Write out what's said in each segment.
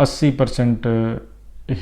80%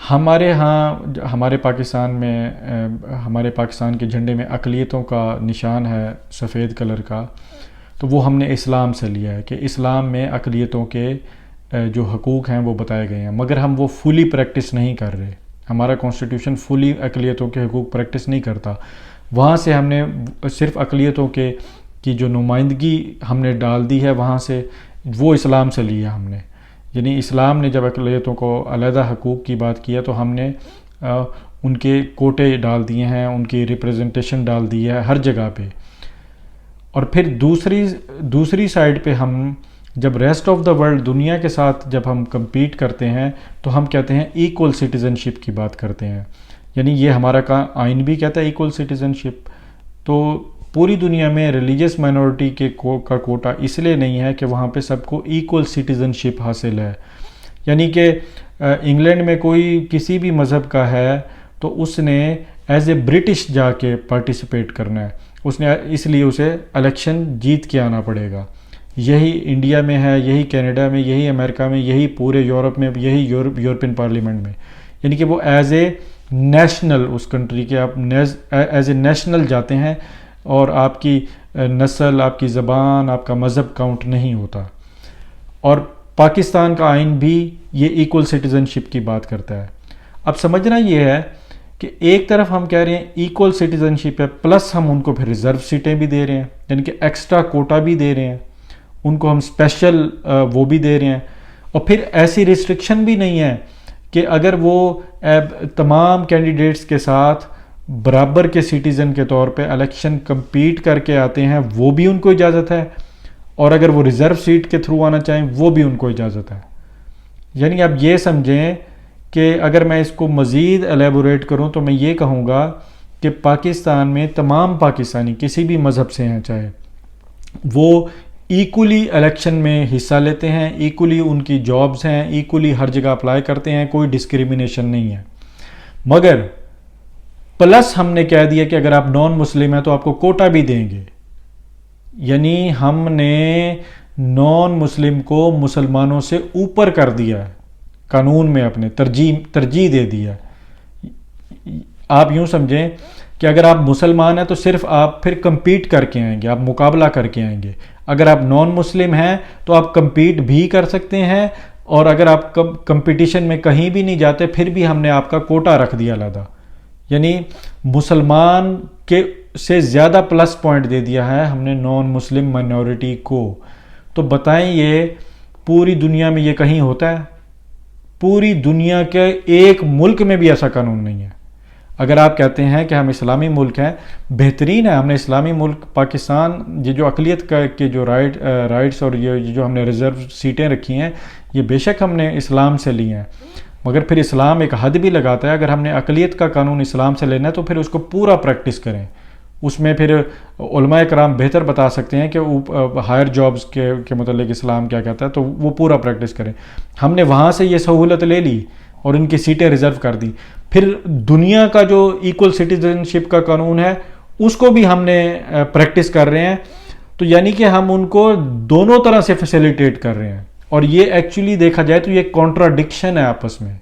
ہمارے ہاں ہمارے پاکستان میں ہمارے پاکستان کے جھنڈے میں اقلیتوں کا نشان ہے سفید کلر کا، تو وہ ہم نے اسلام سے لیا ہے کہ اسلام میں اقلیتوں کے جو حقوق ہیں وہ بتائے گئے ہیں، مگر ہم وہ فلی پریکٹس نہیں کر رہے۔ ہمارا کانسٹیٹیوشن فلی اقلیتوں کے حقوق پریکٹس نہیں کرتا۔ وہاں سے ہم نے صرف اقلیتوں کی جو نمائندگی ہم نے ڈال دی ہے، وہاں سے وہ اسلام سے لیا ہم نے۔ یعنی اسلام نے جب اقلیتوں کو علیحدہ حقوق کی بات کیا تو ہم نے ان کے کوٹے ڈال دیے ہیں، ان کی ریپریزنٹیشن ڈال دی ہے ہر جگہ پہ۔ اور پھر دوسری سائڈ پہ ہم جب ریسٹ آف دا ورلڈ دنیا کے ساتھ جب ہم کمپیٹ کرتے ہیں تو ہم کہتے ہیں ایکول سٹیزن شپ کی بات کرتے ہیں، یعنی یہ ہمارا آئین بھی کہتا ہے ایکول سٹیزن شپ۔ تو پوری دنیا میں ریلیجس مائنورٹی کا کوٹا اس لیے نہیں ہے کہ وہاں پہ سب کو ایکول سٹیزن شپ حاصل ہے، یعنی کہ انگلینڈ میں کوئی کسی بھی مذہب کا ہے تو اس نے ایز اے برٹش جا کے پارٹیسپیٹ کرنا ہے، اس نے اس لیے اسے الیکشن جیت کے آنا پڑے گا۔ یہی انڈیا میں ہے، یہی کینیڈا میں، یہی امریکہ میں، یہی پورے یورپ میں، یہی یورپین پارلیمنٹ میں، یعنی کہ وہ ایز اے نیشنل اس کنٹری کے آپ ایز اے نیشنل جاتے ہیں اور آپ کی نسل، آپ کی زبان، آپ کا مذہب کاؤنٹ نہیں ہوتا۔ اور پاکستان کا آئین بھی یہ ایکول سٹیزن شپ کی بات کرتا ہے۔ اب سمجھنا یہ ہے کہ ایک طرف ہم کہہ رہے ہیں ایکول سٹیزن شپ ہے، پلس ہم ان کو پھر ریزرو سیٹیں بھی دے رہے ہیں، یعنی کہ ایکسٹرا کوٹا بھی دے رہے ہیں، ان کو ہم اسپیشل وہ بھی دے رہے ہیں۔ اور پھر ایسی ریسٹرکشن بھی نہیں ہے کہ اگر وہ تمام کینڈیڈیٹس کے ساتھ برابر کے سٹیزن کے طور پہ الیکشن کمپیٹ کر کے آتے ہیں وہ بھی ان کو اجازت ہے، اور اگر وہ ریزرو سیٹ کے تھرو آنا چاہیں وہ بھی ان کو اجازت ہے۔ یعنی آپ یہ سمجھیں کہ اگر میں اس کو مزید الیبوریٹ کروں تو میں یہ کہوں گا کہ پاکستان میں تمام پاکستانی کسی بھی مذہب سے ہیں چاہے، وہ ایکولی الیکشن میں حصہ لیتے ہیں، ایکولی ان کی جابز ہیں، ایکولی ہر جگہ اپلائی کرتے ہیں، کوئی ڈسکریمنیشن نہیں ہے۔ مگر پلس ہم نے کہہ دیا کہ اگر آپ نان مسلم ہیں تو آپ کو کوٹا بھی دیں گے، یعنی ہم نے نان مسلم کو مسلمانوں سے اوپر کر دیا ہے، قانون میں اپنے ترجیح دے دیا۔ آپ یوں سمجھیں کہ اگر آپ مسلمان ہیں تو صرف آپ پھر کمپیٹ کر کے آئیں گے، آپ مقابلہ کر کے آئیں گے۔ اگر آپ نان مسلم ہیں تو آپ کمپیٹ بھی کر سکتے ہیں، اور اگر آپ کمپٹیشن میں کہیں بھی نہیں جاتے پھر بھی ہم نے آپ کا کوٹا رکھ دیا علیحدہ، یعنی مسلمان کے سے زیادہ پلس پوائنٹ دے دیا ہے ہم نے نان مسلم مائنورٹی کو۔ تو بتائیں یہ پوری دنیا میں یہ کہیں ہوتا ہے؟ پوری دنیا کے ایک ملک میں بھی ایسا قانون نہیں ہے۔ اگر آپ کہتے ہیں کہ ہم اسلامی ملک ہیں، بہترین ہے، ہم نے اسلامی ملک پاکستان، یہ جو اقلیت کے جو رائٹس اور یہ جو ہم نے ریزرو سیٹیں رکھی ہیں یہ بے شک ہم نے اسلام سے لی ہیں، مگر پھر اسلام ایک حد بھی لگاتا ہے۔ اگر ہم نے اقلیت کا قانون اسلام سے لینا ہے تو پھر اس کو پورا پریکٹس کریں، اس میں پھر علماء کرام بہتر بتا سکتے ہیں کہ ہائر جابز کے متعلق اسلام کیا کہتا ہے، تو وہ پورا پریکٹس کریں۔ ہم نے وہاں سے یہ سہولت لے لی اور ان کی سیٹیں ریزرو کر دی، پھر دنیا کا جو ایکول سٹیزن شپ کا قانون ہے اس کو بھی ہم نے پریکٹس کر رہے ہیں، تو یعنی کہ ہم ان کو دونوں طرح سے فیسیلیٹیٹ کر رہے ہیں۔ اور یہ ایکچولی دیکھا جائے تو یہ کانٹراڈکشن ہے آپس میں،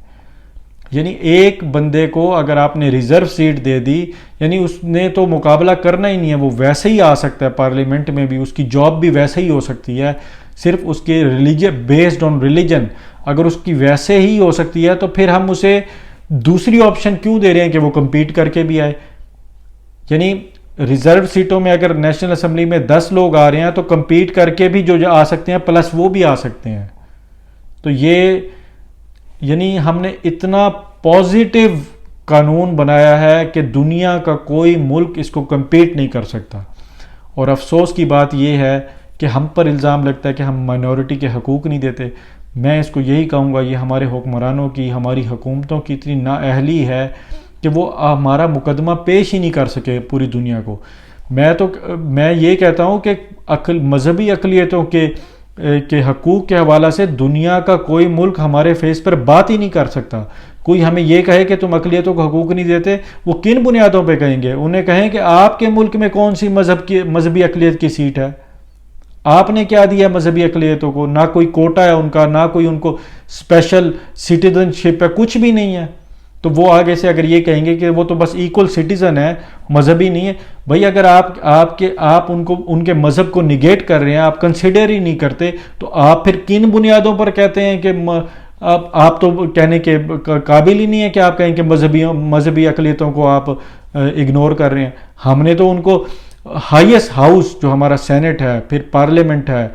یعنی ایک بندے کو اگر آپ نے ریزرو سیٹ دے دی یعنی اس نے تو مقابلہ کرنا ہی نہیں ہے، وہ ویسے ہی آ سکتا ہے پارلیمنٹ میں بھی، اس کی جاب بھی ویسے ہی ہو سکتی ہے، صرف اس کے ریلیجن بیسڈ آن ریلیجن اگر اس کی ویسے ہی ہو سکتی ہے تو پھر ہم اسے دوسری آپشن کیوں دے رہے ہیں کہ وہ کمپیٹ کر کے بھی آئے؟ یعنی ریزرو سیٹوں میں اگر نیشنل اسمبلی میں 10 لوگ آ رہے ہیں تو کمپیٹ کر کے بھی جو آ سکتے ہیں پلس وہ بھی آ سکتے ہیں۔ تو یہ یعنی ہم نے اتنا پازیٹیو قانون بنایا ہے کہ دنیا کا کوئی ملک اس کو کمپیٹ نہیں کر سکتا۔ اور افسوس کی بات یہ ہے کہ ہم پر الزام لگتا ہے کہ ہم مائنورٹی کے حقوق نہیں دیتے۔ میں اس کو یہی کہوں گا، یہ ہمارے حکمرانوں کی، ہماری حکومتوں کی اتنی نااہلی ہے کہ وہ ہمارا مقدمہ پیش ہی نہیں کر سکے پوری دنیا کو۔ میں یہ کہتا ہوں کہ مذہبی اقلیتوں کے حقوق کے حوالے سے دنیا کا کوئی ملک ہمارے فیس پر بات ہی نہیں کر سکتا۔ کوئی ہمیں یہ کہے کہ تم اقلیتوں کو حقوق نہیں دیتے، وہ کن بنیادوں پہ کہیں گے؟ انہیں کہیں کہ آپ کے ملک میں کون سی مذہبی اقلیت کی سیٹ ہے؟ آپ نے کیا دیا مذہبی اقلیتوں کو؟ نہ کوئی کوٹا ہے ان کا، نہ کوئی ان کو اسپیشل سٹیزن شپ ہے، کچھ بھی نہیں ہے۔ تو وہ آگے سے اگر یہ کہیں گے کہ وہ تو بس ایکول سٹیزن ہے، مذہبی نہیں ہے، بھائی اگر آپ ان کے مذہب کو نگیٹ کر رہے ہیں، آپ کنسیڈر ہی نہیں کرتے، تو آپ پھر کن بنیادوں پر کہتے ہیں کہ آپ تو کہنے کے قابل ہی نہیں ہے کہ آپ کہیں کہ مذہبی اقلیتوں کو آپ اگنور کر رہے ہیں؟ ہم نے تو ان کو ہائیسٹ ہاؤس جو ہمارا سینٹ ہے، پھر پارلیمنٹ ہے،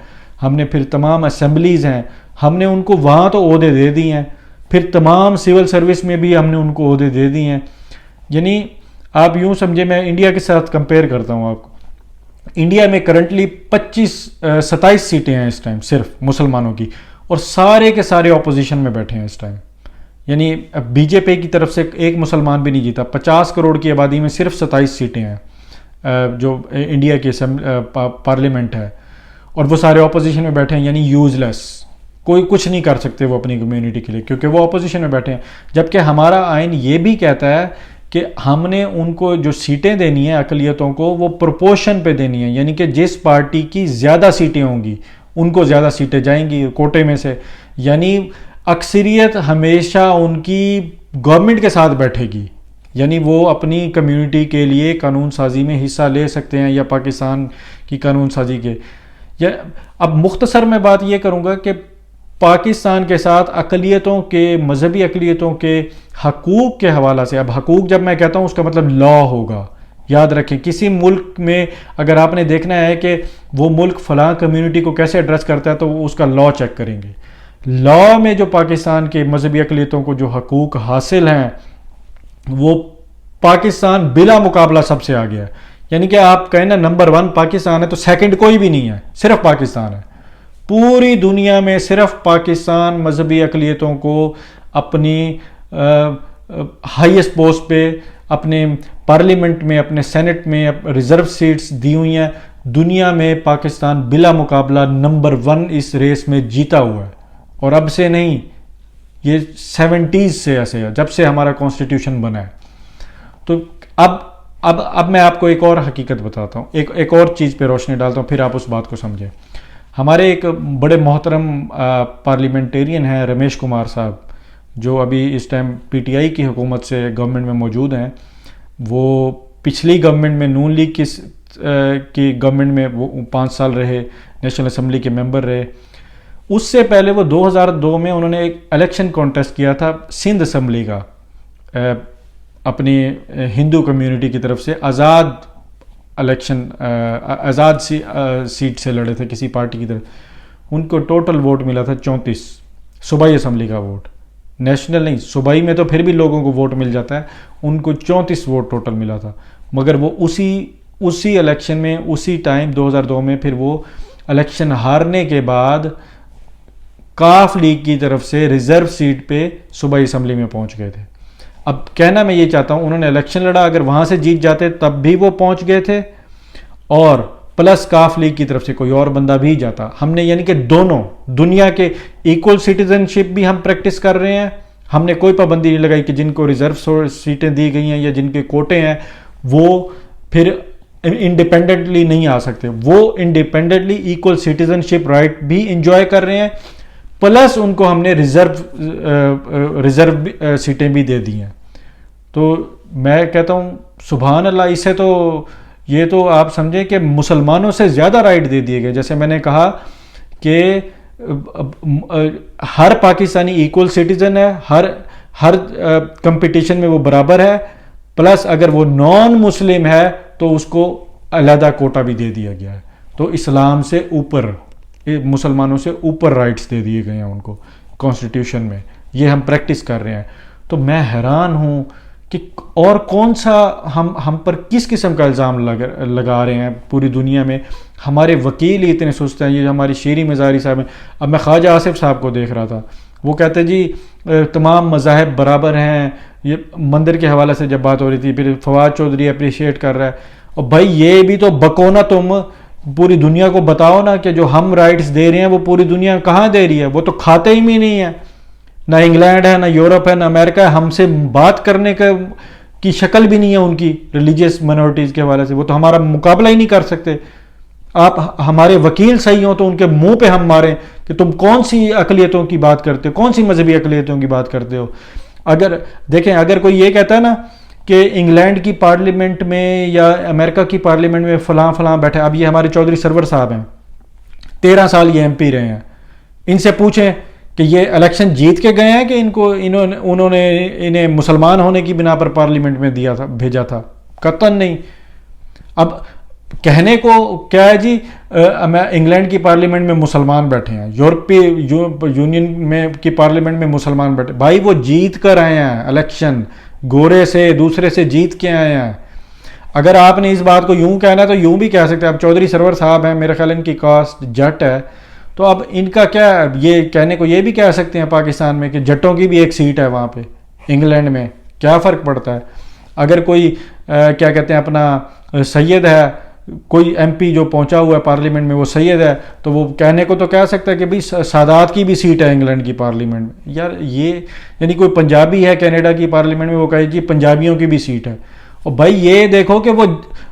ہم نے پھر تمام اسمبلیز ہیں، ہم نے ان کو وہاں تو عہدے دے دی ہیں، پھر تمام سول سروس میں بھی ہم نے ان کو عہدے دے دی ہیں. یعنی آپ یوں سمجھے، میں انڈیا کے ساتھ کمپیئر کرتا ہوں آپ کو. انڈیا میں کرنٹلی 27 سیٹیں ہیں اس ٹائم صرف مسلمانوں کی، اور سارے کے سارے اپوزیشن میں بیٹھے ہیں اس ٹائم. یعنی بی جے پی کی طرف سے ایک مسلمان بھی نہیں جیتا. 50 کروڑ کی آبادی میں صرف 27 سیٹیں ہیں جو انڈیا کی پارلیمنٹ ہے، اور وہ سارے اپوزیشن میں بیٹھے ہیں. یعنی یوز لیس، کوئی کچھ نہیں کر سکتے وہ اپنی کمیونٹی کے لیے، کیونکہ وہ اپوزیشن میں بیٹھے ہیں. جبکہ ہمارا آئین یہ بھی کہتا ہے کہ ہم نے ان کو جو سیٹیں دینی ہیں اقلیتوں کو، وہ پروپورشن پہ دینی ہیں. یعنی کہ جس پارٹی کی زیادہ سیٹیں ہوں گی ان کو زیادہ سیٹیں جائیں گی کوٹے میں سے. یعنی اکثریت ہمیشہ ان کی گورنمنٹ کے ساتھ بیٹھے گی. یعنی وہ اپنی کمیونٹی کے لیے قانون سازی میں حصہ لے سکتے ہیں، یا پاکستان کی قانون سازی کے. یا اب مختصر میں بات یہ کروں گا کہ پاکستان کے ساتھ اقلیتوں کے، مذہبی اقلیتوں کے حقوق کے حوالہ سے، اب حقوق جب میں کہتا ہوں اس کا مطلب لا ہوگا. یاد رکھیں، کسی ملک میں اگر آپ نے دیکھنا ہے کہ وہ ملک فلاں کمیونٹی کو کیسے ایڈریس کرتا ہے، تو وہ اس کا لا چیک کریں گے. لا میں جو پاکستان کے مذہبی اقلیتوں کو جو حقوق حاصل ہیں، وہ پاکستان بلا مقابلہ سب سے آگے ہے. یعنی کہ آپ کہیں نا نمبر 1 پاکستان ہے، تو سیکنڈ کوئی بھی نہیں ہے، صرف پاکستان ہے. پوری دنیا میں صرف پاکستان مذہبی اقلیتوں کو اپنی ہائیسٹ پوسٹ پہ، اپنے پارلیمنٹ میں، اپنے سینٹ میں ریزرو سیٹس دی ہوئی ہیں. دنیا میں پاکستان بلا مقابلہ نمبر 1 اس ریس میں جیتا ہوا ہے. اور اب سے نہیں، یہ 70s سے ایسے ہے، جب سے ہمارا کانسٹیٹیوشن بنا ہے. تو اب میں آپ کو ایک اور حقیقت بتاتا ہوں، ایک اور چیز پہ روشنی ڈالتا ہوں، پھر آپ اس بات کو سمجھیں. ہمارے ایک بڑے محترم پارلیمنٹیرین ہیں رمیش کمار صاحب، جو ابھی اس ٹائم پی ٹی آئی کی حکومت سے گورنمنٹ میں موجود ہیں. وہ پچھلی گورنمنٹ میں نون لیگ کی گورنمنٹ میں وہ 5 سال رہے، نیشنل اسمبلی کے ممبر رہے. اس سے پہلے وہ 2002 میں انہوں نے ایک الیکشن کانٹیسٹ کیا تھا سندھ اسمبلی کا، اپنی ہندو کمیونٹی کی طرف سے آزاد الیکشن، آزاد سیٹ سے لڑے تھے کسی پارٹی کی طرف. ان کو ٹوٹل ووٹ ملا تھا 34، صوبائی اسمبلی کا ووٹ، نیشنل نہیں، صوبائی میں تو پھر بھی لوگوں کو ووٹ مل جاتا ہے. ان کو 34 ووٹ ٹوٹل ملا تھا. مگر وہ اسی الیکشن میں، اسی ٹائم 2002 میں، پھر وہ الیکشن ہارنے کے بعد کاف لیگ کی طرف سے ریزرو سیٹ پہ صوبائی اسمبلی میں پہنچ گئے تھے. اب کہنا میں یہ چاہتا ہوں، انہوں نے الیکشن لڑا، اگر وہاں سے جیت جاتے تب بھی وہ پہنچ گئے تھے، اور پلس کاف لیگ کی طرف سے کوئی اور بندہ بھی جاتا. ہم نے یعنی کہ دونوں دنیا کے ایکول سٹیزن شپ بھی ہم پریکٹس کر رہے ہیں. ہم نے کوئی پابندی نہیں لگائی کہ جن کو ریزرو سیٹیں دی گئی ہیں یا جن کے کوٹے ہیں وہ پھر انڈیپینڈنٹلی نہیں آ سکتے. وہ انڈیپینڈنٹلی ایکول سٹیزن شپ رائٹ بھی انجوائے کر رہے ہیں، پلس ان کو ہم نے ریزرو سیٹیں بھی دے دی ہیں. تو میں کہتا ہوں سبحان اللہ، اسے تو یہ تو آپ سمجھیں کہ مسلمانوں سے زیادہ رائٹ دے دیے گئے. جیسے میں نے کہا کہ ہر پاکستانی ایکول سٹیزن ہے، ہر کمپٹیشن میں وہ برابر ہے، پلس اگر وہ نان مسلم ہے تو اس کو علیحدہ کوٹا بھی دے دیا گیا ہے. تو اسلام سے اوپر، مسلمانوں سے اوپر رائٹس دے دیے گئے ہیں ان کو کانسٹیٹیوشن میں. یہ ہم پریکٹس کر رہے ہیں. تو میں حیران ہوں کہ اور کون سا ہم پر کس قسم کا الزام لگا رہے ہیں پوری دنیا میں. ہمارے وکیل ہی اتنے سست ہیں. یہ ہماری شیری مزاری صاحب ہیں. اب میں خواجہ آصف صاحب کو دیکھ رہا تھا، وہ کہتے جی تمام مذاہب برابر ہیں. یہ مندر کے حوالے سے جب بات ہو رہی تھی، پھر فواد چودھری اپریشیٹ کر رہا ہے. اور بھائی یہ بھی تو بکونا، تم پوری دنیا کو بتاؤ نا کہ جو ہم رائٹس دے رہے ہیں وہ پوری دنیا کہاں دے رہی ہے. وہ تو کھاتے ہی نہیں ہے، نہ انگلینڈ ہے، نہ یورپ ہے، نہ امریکہ ہے. ہم سے بات کرنے کی شکل بھی نہیں ہے ان کی ریلیجیس مائنورٹیز کے حوالے سے. وہ تو ہمارا مقابلہ ہی نہیں کر سکتے. آپ ہمارے وکیل صحیح ہوں تو ان کے منہ پہ ہم ماریں کہ تم کون سی اقلیتوں کی بات کرتے ہو، کون سی مذہبی اقلیتوں کی بات کرتے ہو. اگر دیکھیں اگر کوئی یہ کہتا ہے نا کہ انگلینڈ کی پارلیمنٹ میں یا امریکہ کی پارلیمنٹ میں فلاں فلاں بیٹھے، اب یہ ہمارے چودھری سرور صاحب ہیں 13 سال یہ ایم پی رہے ہیں، ان سے پوچھیں کہ یہ الیکشن جیت کے گئے ہیں کہ انہوں نے انہیں مسلمان ہونے کی بنا پر پارلیمنٹ میں دیا تھا، بھیجا تھا؟ قطعاً نہیں۔ اب کہنے کو کیا ہے جی، انگلینڈ کی پارلیمنٹ میں مسلمان بیٹھے ہیں، یورپی یونین میں کی پارلیمنٹ میں مسلمان بیٹھے، بھائی وہ جیت کر آئے ہیں الیکشن، گورے سے دوسرے سے جیت کے آئے ہیں۔ اگر آپ نے اس بات کو یوں کہنا ہے تو یوں بھی کہہ سکتے ہیں۔ اب چودھری سرور صاحب ہیں، میرے خیال ان کی کاسٹ جٹ ہے، تو اب ان کا کیا، یہ کہنے کو یہ بھی کہہ سکتے ہیں پاکستان میں کہ جٹوں کی بھی ایک سیٹ ہے وہاں پہ انگلینڈ میں، کیا فرق پڑتا ہے؟ اگر کوئی کیا کہتے ہیں اپنا سید ہے، کوئی ایم پی جو پہنچا ہوا ہے پارلیمنٹ میں وہ سید ہے، تو وہ کہنے کو تو کہہ سکتا ہے کہ بھئی سادات کی بھی سیٹ ہے انگلینڈ کی پارلیمنٹ میں۔ یار یہ یعنی کوئی پنجابی ہے کینیڈا کی پارلیمنٹ میں، وہ کہے جی پنجابیوں کی بھی سیٹ ہے۔ اور بھائی یہ دیکھو کہ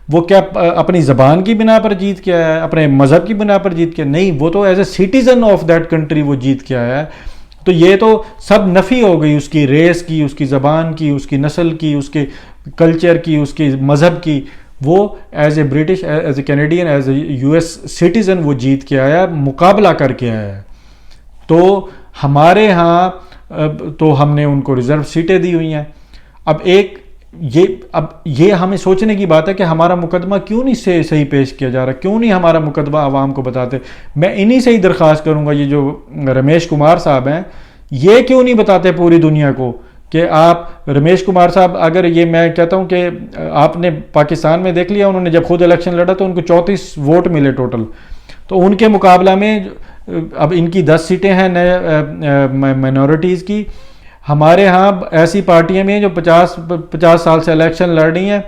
وہ کیا اپنی زبان کی بنا پر جیت کے آیا ہے، اپنے مذہب کی بنا پر جیت کے؟ نہیں، وہ تو as a citizen of that country وہ جیت کے آیا ہے۔ تو یہ تو سب نفی ہو گئی، اس کی ریس کی، اس کی زبان کی، اس کی نسل کی، اس کے کلچر کی، اس کی مذہب کی۔ وہ as a British, as a Canadian, as a U S citizen وہ جیت کے آیا، مقابلہ کر کے آیا ہے۔ تو ہمارے ہاں تو ہم نے ان کو ریزرو سیٹیں دی ہوئی ہیں۔ اب یہ ہمیں سوچنے کی بات ہے کہ ہمارا مقدمہ کیوں نہیں صحیح پیش کیا جا رہا، کیوں نہیں ہمارا مقدمہ عوام کو بتاتے؟ میں انہی سے ہی درخواست کروں گا، یہ جو رمیش کمار صاحب ہیں، یہ کیوں نہیں بتاتے پوری دنیا کو کہ آپ رمیش کمار صاحب، اگر یہ میں کہتا ہوں کہ آپ نے پاکستان میں دیکھ لیا، انہوں نے جب خود الیکشن لڑا تو ان کو 34 ووٹ ملے ٹوٹل، تو ان کے مقابلہ میں اب ان کی 10 سیٹیں ہیں مائنورٹیز کی۔ ہمارے ہاں ایسی پارٹیاں بھی ہیں جو 50 سال سے الیکشن لڑ رہی ہیں،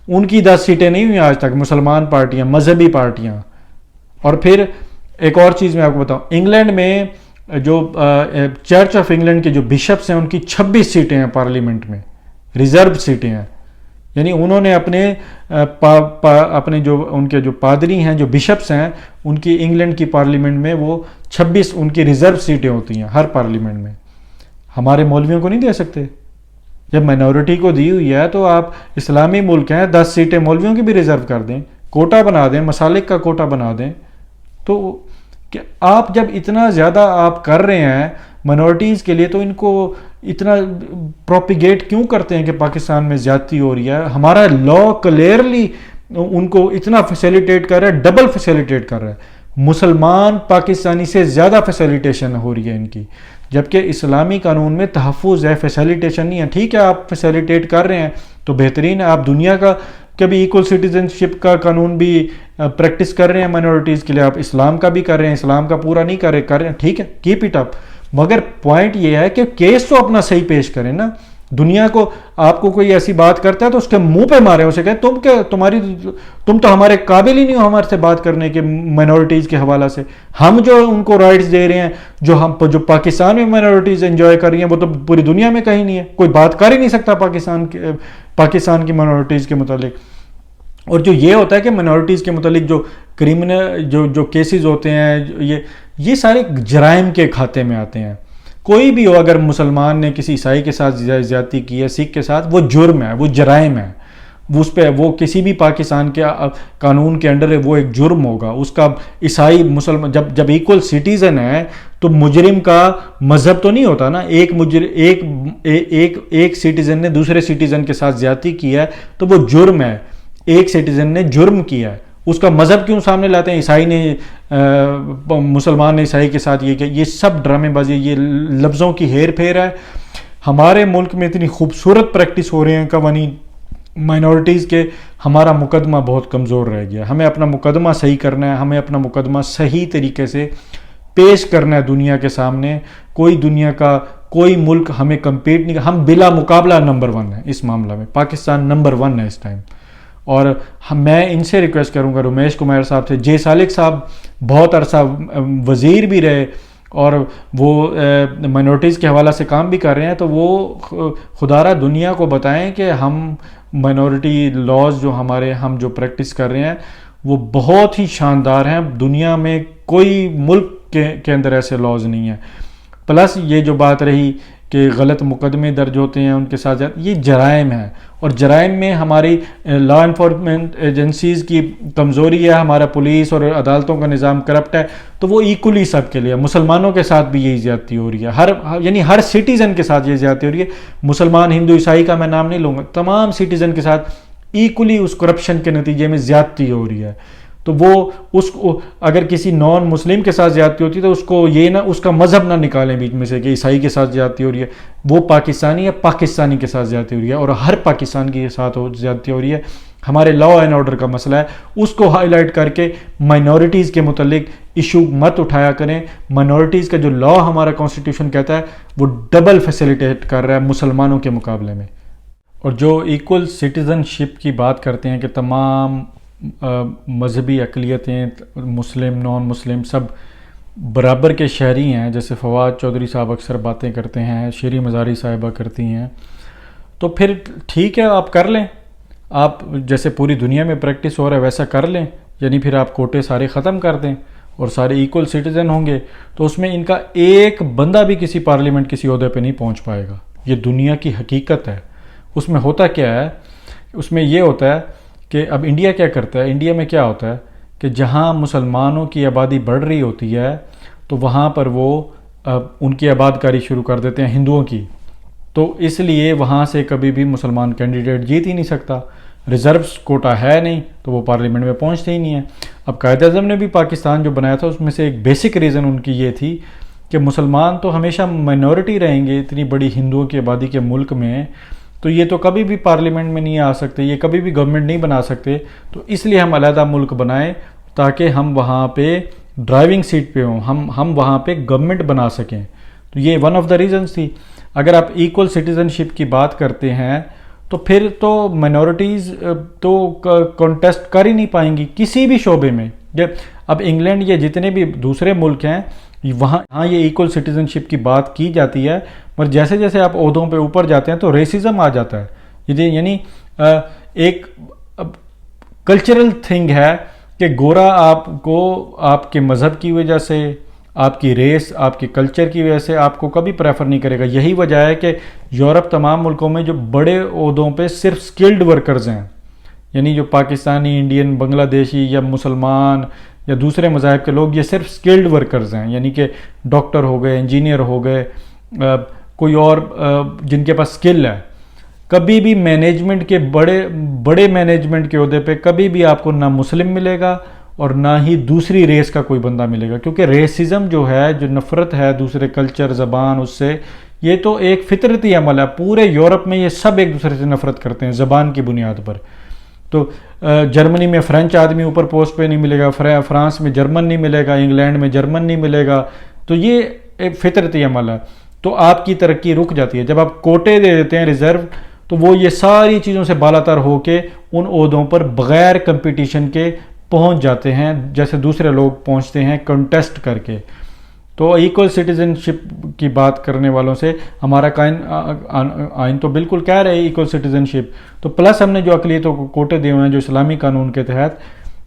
ان کی 10 سیٹیں نہیں ہوئی آج تک، مسلمان پارٹیاں، مذہبی پارٹیاں۔ اور پھر ایک اور چیز میں آپ کو بتاؤں، انگلینڈ میں جو چرچ آف انگلینڈ کے جو بشپس ہیں ان کی 26 سیٹیں ہیں پارلیمنٹ میں، ریزرو سیٹیں ہیں۔ یعنی انہوں نے اپنے جو ان کے جو پادری ہیں، جو بشپس ہیں، ان کی انگلینڈ کی پارلیمنٹ میں وہ 26 ان کی ریزرو سیٹیں ہوتی ہیں ہر پارلیمنٹ میں۔ ہمارے مولویوں کو نہیں دے سکتے؟ جب مائنورٹی کو دی ہوئی ہے تو آپ اسلامی ملک ہیں، 10 سیٹیں مولویوں کی بھی ریزرو کر دیں، کوٹا بنا دیں، مسالک کا کوٹا بنا دیں۔ تو کہ آپ جب اتنا زیادہ آپ کر رہے ہیں مائنورٹیز کے لیے، تو ان کو اتنا پروپیگیٹ کیوں کرتے ہیں کہ پاکستان میں زیادتی ہو رہی ہے؟ ہمارا لا کلیئرلی ان کو اتنا فیسیلیٹیٹ کر رہا ہے، ڈبل فیسیلیٹیٹ کر رہا ہے۔ مسلمان پاکستانی سے زیادہ فیسیلیٹیشن ہو رہی ہے ان کی، جبکہ اسلامی قانون میں تحفظ ہے، فیسیلیٹیشن نہیں ہے۔ ٹھیک ہے آپ فیسیلیٹیٹ کر رہے ہیں تو بہترین ہے، آپ دنیا کا کبھی ایکول سٹیزنشپ کا قانون بھی پریکٹس کر رہے ہیں مائنورٹیز کے لیے، آپ اسلام کا بھی کر رہے ہیں، اسلام کا پورا نہیں کر رہے ہیں، ٹھیک ہے، کیپ اٹ اپ۔ مگر پوائنٹ یہ ہے کہ کیس تو اپنا صحیح پیش کریں نا۔ دنیا کو آپ کو کوئی ایسی بات کرتا ہے تو اس کے منہ پہ مارے، اسے کہیں تم تو ہمارے قابل ہی نہیں ہو ہمارے سے بات کرنے کے مائنورٹیز کے حوالہ سے۔ ہم جو ان کو رائٹس دے رہے ہیں، جو پاکستان میں مائنورٹیز انجوائے کر رہی ہیں، وہ تو پوری دنیا میں کہیں نہیں ہے، کوئی بات کر ہی نہیں سکتا پاکستان کی مائنورٹیز کے متعلق۔ اور جو یہ ہوتا ہے کہ مائنورٹیز کے متعلق جو کرمنل جو کیسز ہوتے ہیں، یہ سارے جرائم کے کھاتے میں آتے ہیں۔ کوئی بھی ہو، اگر مسلمان نے کسی عیسائی کے ساتھ زیادتی کی ہے، سکھ کے ساتھ، وہ جرم ہے، وہ جرائم ہے، وہ کسی بھی پاکستان کے قانون کے انڈر ہے، وہ ایک جرم ہوگا اس کا۔ عیسائی مسلمان جب ایکول سٹیزن ہے تو مجرم کا مذہب تو نہیں ہوتا نا۔ ایک سٹیزن نے دوسرے سٹیزن کے ساتھ زیادتی کی ہے تو وہ جرم ہے، ایک سٹیزن نے جرم کیا ہے، اس کا مذہب کیوں سامنے لاتے ہیں؟ عیسائی نے مسلمان نے عیسائی کے ساتھ یہ کیا، یہ سب ڈرامے بازی، یہ لفظوں کی ہیر پھیر ہے۔ ہمارے ملک میں اتنی خوبصورت پریکٹس ہو رہے ہیں قوانین مائنورٹیز کے، ہمارا مقدمہ بہت کمزور رہ گیا۔ ہمیں اپنا مقدمہ صحیح کرنا ہے، ہمیں اپنا مقدمہ صحیح طریقے سے پیش کرنا ہے دنیا کے سامنے۔ دنیا کا کوئی ملک ہمیں کمپیٹ نہیں، ہم بلا مقابلہ نمبر 1 ہیں اس معاملہ میں، پاکستان نمبر 1 ہے اس ٹائم۔ اور میں ان سے ریکویسٹ کروں گا، رمیش کمار صاحب سے، جے سالک صاحب بہت عرصہ وزیر بھی رہے اور وہ مائنورٹیز کے حوالہ سے کام بھی کر رہے ہیں، تو وہ خدا را دنیا کو بتائیں کہ ہم مائنورٹی لاز ہم جو پریکٹس کر رہے ہیں وہ بہت ہی شاندار ہیں۔ دنیا میں کوئی ملک کے اندر ایسے لاز نہیں ہیں۔ پلس یہ جو بات رہی کہ غلط مقدمے درج ہوتے ہیں ان کے ساتھ یہ جرائم ہیں، اور جرائم میں ہماری لا انفورسمنٹ ایجنسیز کی کمزوری ہے، ہمارا پولیس اور عدالتوں کا نظام کرپٹ ہے، تو وہ ایکولی سب کے لیے، مسلمانوں کے ساتھ بھی یہی زیادتی ہو رہی ہے، یعنی ہر سٹیزن کے ساتھ یہ زیادتی ہو رہی ہے، مسلمان ہندو عیسائی کا میں نام نہیں لوں گا، تمام سٹیزن کے ساتھ ایکولی اس کرپشن کے نتیجے میں زیادتی ہو رہی ہے۔ تو وہ اس کو اگر کسی نان مسلم کے ساتھ زیادتی ہوتی ہے تو اس کو یہ نہ اس کا مذہب نہ نکالیں بیچ میں سے کہ عیسائی کے ساتھ زیادتی ہو رہی ہے، وہ پاکستانی یا پاکستانی کے ساتھ زیادتی ہو رہی ہے، اور ہر پاکستان کے ساتھ زیادتی ہو رہی ہے۔ ہمارے لا اینڈ آرڈر کا مسئلہ ہے، اس کو ہائی لائٹ کر کے مائنورٹیز کے متعلق ایشو مت اٹھایا کریں۔ مائنورٹیز کا جو لا ہمارا کانسٹیٹیوشن کہتا ہے وہ ڈبل فیسیلیٹیٹ کر رہا ہے مسلمانوں کے مقابلے میں۔ اور جو ایکول سٹیزن شپ کی بات کرتے ہیں کہ تمام مذہبی اقلیتیں، مسلم نان مسلم سب برابر کے شہری ہیں، جیسے فواد چودھری صاحب اکثر باتیں کرتے ہیں، شیریں مزاری صاحبہ کرتی ہیں، تو پھر ٹھیک ہے آپ کر لیں، آپ جیسے پوری دنیا میں پریکٹس ہو رہا ہے ویسا کر لیں، یعنی پھر آپ کوٹے سارے ختم کر دیں اور سارے ایکول سٹیزن ہوں گے، تو اس میں ان کا ایک بندہ بھی کسی پارلیمنٹ کسی عہدے پہ نہیں پہنچ پائے گا۔ یہ دنیا کی حقیقت ہے۔ اس میں ہوتا کیا ہے، اس میں یہ ہوتا ہے کہ اب انڈیا کیا کرتا ہے، انڈیا میں کیا ہوتا ہے کہ جہاں مسلمانوں کی آبادی بڑھ رہی ہوتی ہے تو وہاں پر وہ ان کی آباد کاری شروع کر دیتے ہیں ہندوؤں کی، تو اس لیے وہاں سے کبھی بھی مسلمان کینڈیڈیٹ جیت ہی نہیں سکتا، ریزروس کوٹا ہے نہیں تو وہ پارلیمنٹ میں پہنچتے ہی نہیں ہیں۔ اب قائد اعظم نے بھی پاکستان جو بنایا تھا اس میں سے ایک بیسک ریزن ان کی یہ تھی کہ مسلمان تو ہمیشہ مائنورٹی رہیں گے اتنی بڑی ہندوؤں کی آبادی کے ملک میں، تو یہ تو کبھی بھی پارلیمنٹ میں نہیں آ سکتے، یہ کبھی بھی گورنمنٹ نہیں بنا سکتے، تو اس لیے ہم علیحدہ ملک بنائیں تاکہ ہم وہاں پہ ڈرائیونگ سیٹ پہ ہوں، ہم وہاں پہ گورنمنٹ بنا سکیں۔ تو یہ ون آف دا ریزنز تھی۔ اگر آپ ایکول سٹیزن شپ کی بات کرتے ہیں تو پھر تو مائنورٹیز تو کانٹیسٹ کر ہی نہیں پائیں گی کسی بھی شعبے میں۔ اب انگلینڈ یا جتنے بھی دوسرے ملک ہیں وہاں یہ ایکول سٹیزن شپ کی بات کی جاتی ہے، مگر جیسے جیسے آپ عہدوں پہ اوپر جاتے ہیں تو ریسزم آ جاتا ہے، یعنی ایک کلچرل تھنگ ہے کہ گورا آپ کو آپ کے مذہب کی وجہ سے، آپ کی ریس، آپ کے کلچر کی وجہ سے آپ کو کبھی پریفر نہیں کرے گا۔ یہی وجہ ہے کہ یورپ تمام ملکوں میں جو بڑے عہدوں پہ صرف سکلڈ ورکرز ہیں، یعنی جو پاکستانی، انڈین، بنگلہ دیشی یا مسلمان یا دوسرے مذاہب کے لوگ، یہ صرف سکلڈ ورکرز ہیں، یعنی کہ ڈاکٹر ہو گئے، انجینئر ہو گئے، کوئی اور جن کے پاس سکل ہے۔ کبھی بھی مینجمنٹ کے بڑے مینجمنٹ کے عہدے پہ کبھی بھی آپ کو نہ مسلم ملے گا اور نہ ہی دوسری ریس کا کوئی بندہ ملے گا، کیونکہ ریسزم جو ہے، جو نفرت ہے دوسرے کلچر، زبان، اس سے، یہ تو ایک فطرتی عمل ہے۔ پورے یورپ میں یہ سب ایک دوسرے سے نفرت کرتے ہیں زبان کی بنیاد پر۔ تو جرمنی میں فرینچ آدمی اوپر پوسٹ پہ نہیں ملے گا، فرانس میں جرمن نہیں ملے گا، انگلینڈ میں جرمن نہیں ملے گا، تو یہ ایک فطرتی عمل ہے۔ تو آپ کی ترقی رک جاتی ہے جب آپ کوٹے دے دیتے ہیں ریزرو، تو وہ یہ ساری چیزوں سے بالا تر ہو کے ان عہدوں پر بغیر کمپٹیشن کے پہنچ جاتے ہیں جیسے دوسرے لوگ پہنچتے ہیں کنٹیسٹ کر کے۔ تو ایکول سٹیزن شپ کی بات کرنے والوں سے ہمارا آئین تو بالکل کہہ رہے ایکول سٹیزن شپ، تو پلس ہم نے جو اقلیتوں کو کوٹے دیے ہوئے ہیں جو اسلامی قانون کے تحت،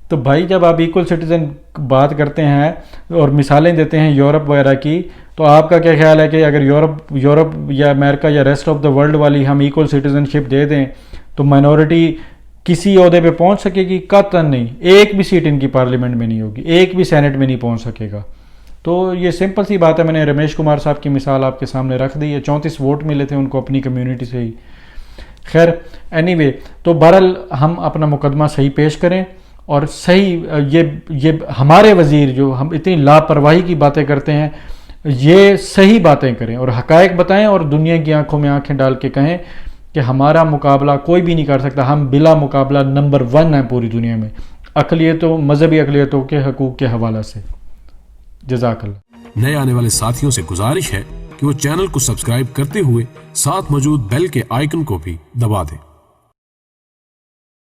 تو بھائی جب آپ ایکول سٹیزن بات کرتے ہیں اور مثالیں دیتے ہیں یورپ وغیرہ کی، تو آپ کا کیا خیال ہے کہ اگر یورپ یا امریکہ یا ریسٹ آف دا ورلڈ والی ہم ایکول سٹیزن شپ دے دیں تو مائنورٹی کسی عہدے پہ پہنچ سکے گی؟ قطعاً نہیں، ایک بھی سیٹ ان کی پارلیمنٹ میں نہیں ہوگی، ایک بھی سینٹ میں نہیں پہنچ سکے گا۔ تو یہ سمپل سی بات ہے، میں نے رمیش کمار صاحب کی مثال آپ کے سامنے رکھ دی ہے، 34 ووٹ ملے تھے ان کو اپنی کمیونٹی سے ہی۔ خیر اینی وے، تو بہرحال ہم اپنا مقدمہ صحیح پیش کریں، اور صحیح یہ ہمارے وزیر جو ہم اتنی لاپرواہی کی باتیں کرتے ہیں، یہ صحیح باتیں کریں اور حقائق بتائیں، اور دنیا کی آنکھوں میں آنکھیں ڈال کے کہیں کہ ہمارا مقابلہ کوئی بھی نہیں کر سکتا، ہم بلا مقابلہ نمبر 1 ہیں پوری دنیا میں اقلیتوں، مذہبی اقلیتوں کے حقوق کے حوالے سے۔ جزاک اللہ۔ نئے آنے والے ساتھیوں سے گزارش ہے کہ وہ چینل کو سبسکرائب کرتے ہوئے ساتھ موجود بیل کے آئیکن کو بھی دبا دیں۔